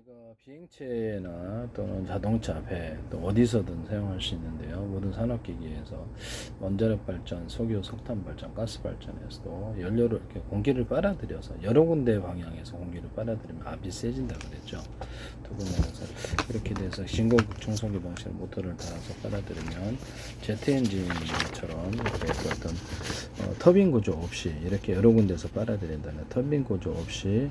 제가 비행체나 또는 자동차, 배, 또 어디서든 사용할 수 있는데요. 모든 산업기기에서 원자력 발전, 석유, 석탄 발전, 가스 발전에서도 연료를 이렇게 공기를 빨아들여서 여러 군데 방향에서 공기를 빨아들이면 압이 세진다 그랬죠. 두 분야에서 이렇게 돼서 진공극 청소기 방식의 모터를 달아서 빨아들이면 제트 엔진처럼 이렇게 어떤 터빈 구조 없이 이렇게 여러 군데서 빨아들인다는 터빈 구조 없이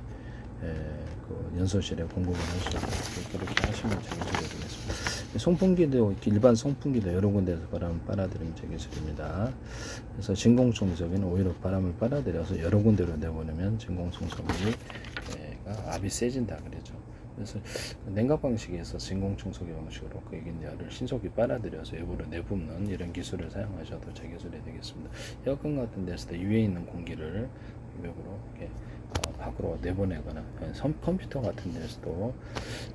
그 연소실에 공급을 할 수 있고 그렇게 하시면 제기술이 되겠습니다. 송풍기도 일반 송풍기도 여러 군데서 바람을 빨아들이면 제기술입니다. 그래서 진공청소기는 오히려 바람을 빨아들여서 여러 군데로 내보내면 진공청소기가 압이 세진다 그러죠. 그래서 냉각 방식에서 진공청소기 방식으로 그 열을 신속히 빨아들여서 외부로 내뿜는 이런 기술을 사용하셔도 제기술이 되겠습니다. 에어컨 같은 데서도 위에 있는 공기를 외부로 이렇게 밖으로 내보내거나 컴퓨터 같은 데서도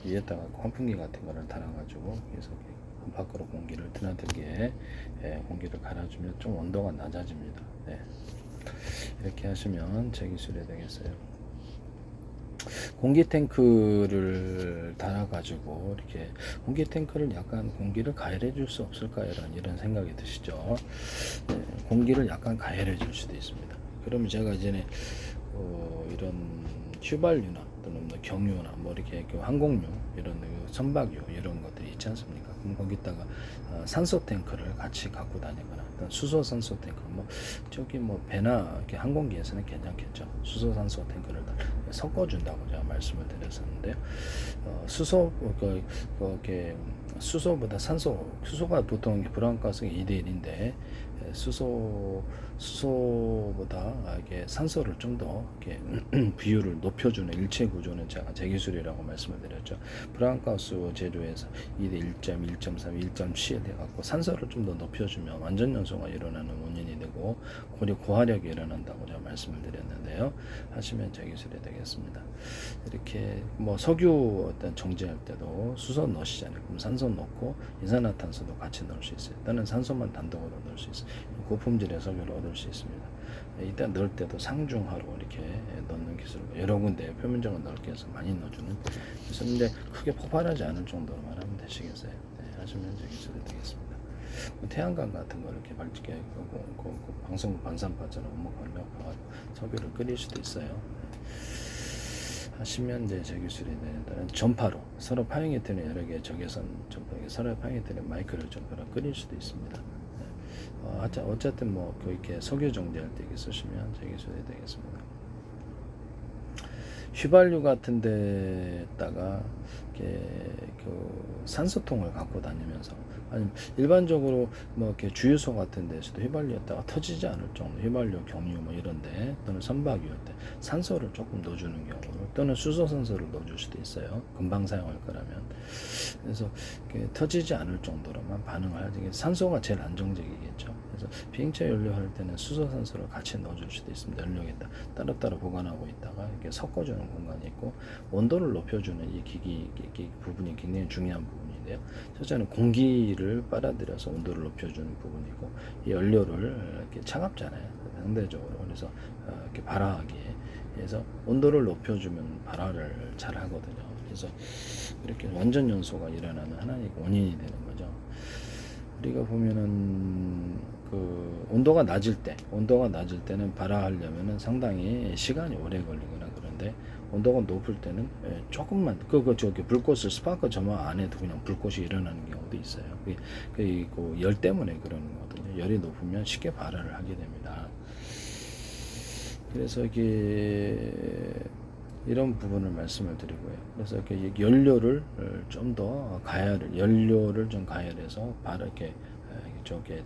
위에다가 환풍기 같은 거를 달아가지고 계속 밖으로 공기를 드나들게 공기를 갈아주면 좀 온도가 낮아집니다. 네. 이렇게 하시면 제 기술이 되겠어요. 공기 탱크를 달아가지고 이렇게 공기 탱크를 약간 공기를 가열해 줄 수 없을까요? 이런 생각이 드시죠? 네, 공기를 약간 가열해 줄 수도 있습니다. 그러면 제가 이전에 이런 휘발유나 또는 뭐 경유나 뭐 이렇게 항공유 이런 선박유 이런 것들이 있지 않습니까? 그럼 거기다가 산소 탱크를 같이 갖고 다니거나 어떤 수소 산소 탱크 뭐 저기 뭐 배나 이렇게 항공기에서는 괜찮겠죠. 수소 산소 탱크를 섞어준다고 제가 말씀을 드렸었는데요. 수소 그게 수소보다 수소가 보통 불안가스가 2대1인데 수소보다 이게 산소를 좀 더 이렇게 비율을 높여주는 일체 구조는 제가 제 기술이라고 말씀을 드렸죠. 불안가스 재료에서 2대 1.1, 1.3, 1.7 해갖고 산소를 좀 더 높여주면 완전 연소가 일어나는 원인이 되고 고화력이 일어난다고 제가 말씀을 드렸는데요. 하시면 제 기술이 되겠습니다. 이렇게 뭐 석유 어떤 정제할 때도 수소 넣으시잖아요. 그럼 산소 넣고 이산화탄소도 같이 넣을 수 있어요. 또는 산소만 단독으로 넣을 수 있어요. 고품질의 석유를 얻을 수 있습니다. 이때 넣을 때도 상중하로 이렇게 넣는 기술로 여러 군데 표면적으로 넓게 해서 많이 넣어주는 기술인데 크게 폭발하지 않을 정도로만 하면 되시겠어요. 네, 하시면 제 기술이 되겠습니다. 태양광 같은 거 이렇게 밝게 방송 반사파처럼 원목을 넣어가지고 석유를 끓일 수도 있어요. 네. 하시면 이제 제 기술이 되는 전파로 서로 파형이 되는 여러 개의 적외선 전파 서로 파형이 되는 마이크를 전파로 끓일 수도 있습니다. 어쨌든 뭐 이렇게 석유 정제할 때 이렇게 쓰시면 제 기술이 되겠습니다. 휘발유 같은 데다가 이렇게 그 산소통을 갖고 다니면서 아니면 일반적으로 뭐 이렇게 주유소 같은 데서도 휘발유였다가 터지지 않을 정도 휘발유, 경유 뭐 이런데 또는 선박유일 때 산소를 조금 넣어주는 경우 또는 수소 산소를 넣어줄 수도 있어요. 금방 사용할 거라면 그래서 터지지 않을 정도로만 반응을 하지 산소가 제일 안정적이겠죠. 그래서 비행체 연료할 때는 수소 산소를 같이 넣어줄 수도 있습니다. 연료에다 따로따로 보관하고 있다가 이렇게 섞어주는 공간이 있고 온도를 높여주는 이 기기 부분이 굉장히 중요한 부분인데요. 첫째는 공기를 빨아들여서 온도를 높여주는 부분이고 이 연료를 이렇게 차갑잖아요. 상대적으로 그래서 이렇게 발화하게 해서 온도를 높여주면 발화를 잘 하거든요. 그래서 이렇게 완전 연소가 일어나는 하나의 원인이 되는 거죠. 우리가 보면은 그 온도가 낮을 때는 발화하려면은 상당히 시간이 오래 걸리거나 그런데 온도가 높을 때는 조금만 저기 불꽃을 스파크 점화 안 해도 그냥 불꽃이 일어나는 경우도 있어요. 그 열 때문에 그러는 거거든요. 열이 높으면 쉽게 발화를 하게 됩니다. 그래서 이게 이런 부분을 말씀을 드리고요. 그래서 이렇게 연료를 좀 더 연료를 좀 가열해서 바로 이렇게 저게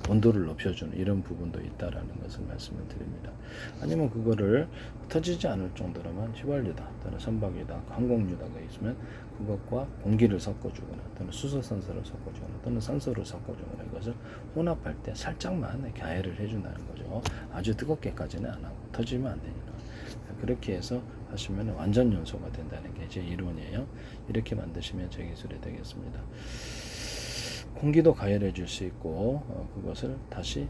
온도를 높여주는 이런 부분도 있다라는 것을 말씀을 드립니다. 아니면 그거를 터지지 않을 정도로만 휘발유다 또는 선박유다 항공유다가 있으면 그것과 공기를 섞어주거나 또는 수소산소를 섞어주거나 또는 산소를 섞어주거나 이것을 혼합할 때 살짝만 가열을 해준다는 거죠. 아주 뜨겁게까지는 안 하고 터지면 안 되니까. 그렇게 해서 하시면 완전 연소가 된다는 게 제 이론이에요. 이렇게 만드시면 제 기술이 되겠습니다. 공기도 가열해 줄 수 있고 그것을 다시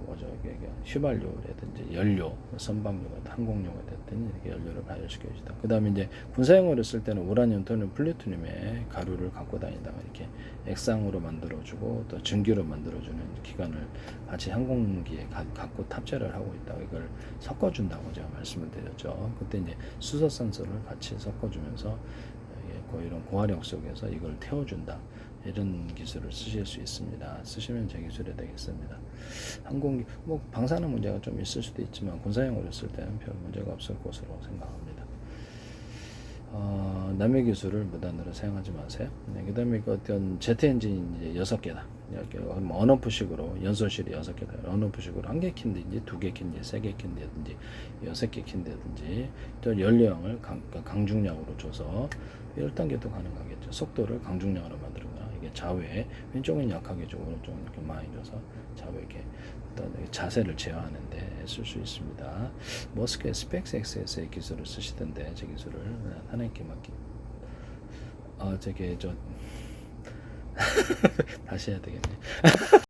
뭐죠 이게 휘발유라든지 연료, 선박료가 항공료가 됐든 이렇게 연료를 발효시켜 주다. 그다음에 이제 군사용으로 쓸 때는 우라늄 또는 플루토늄의 가루를 갖고 다니다가 이렇게 액상으로 만들어주고 또 증기로 만들어주는 기관을 같이 항공기에 갖고 탑재를 하고 있다고 이걸 섞어준다고 제가 말씀을 드렸죠. 그때 이제 수소산소를 같이 섞어주면서 이런 고화력 속에서 이걸 태워준다. 이런 기술을 쓰실 수 있습니다. 쓰시면 제 기술이 되겠습니다. 항공기, 뭐 방사능 문제가 좀 있을 수도 있지만 군사용으로 쓸 때는 별 문제가 없을 것으로 생각합니다. 남의 기술을 무단으로 사용하지 마세요. 네, 그 다음에 어떤 제트 엔진이 이제 6개다. 그럼 언오프식으로 연소실이 6개다. 언오프식으로 1개 킨든지 2개 킨든지 3개 킨든지 6개 킨든지 또 연료량을 강중량으로 줘서 10단계도 가능하겠죠. 속도를 강중량으로 만들거나 이게 좌우에 왼쪽은 약하게 주고 오른쪽은 이렇게 많이 줘서 좌우에 이렇게 어떤 자세를 제어하는데 쓸 수 있습니다. 머스크의 스펙스XS의 기술을 쓰시던데 제 기술을 하나님께 맡기. 저게 다시 해야 되겠네.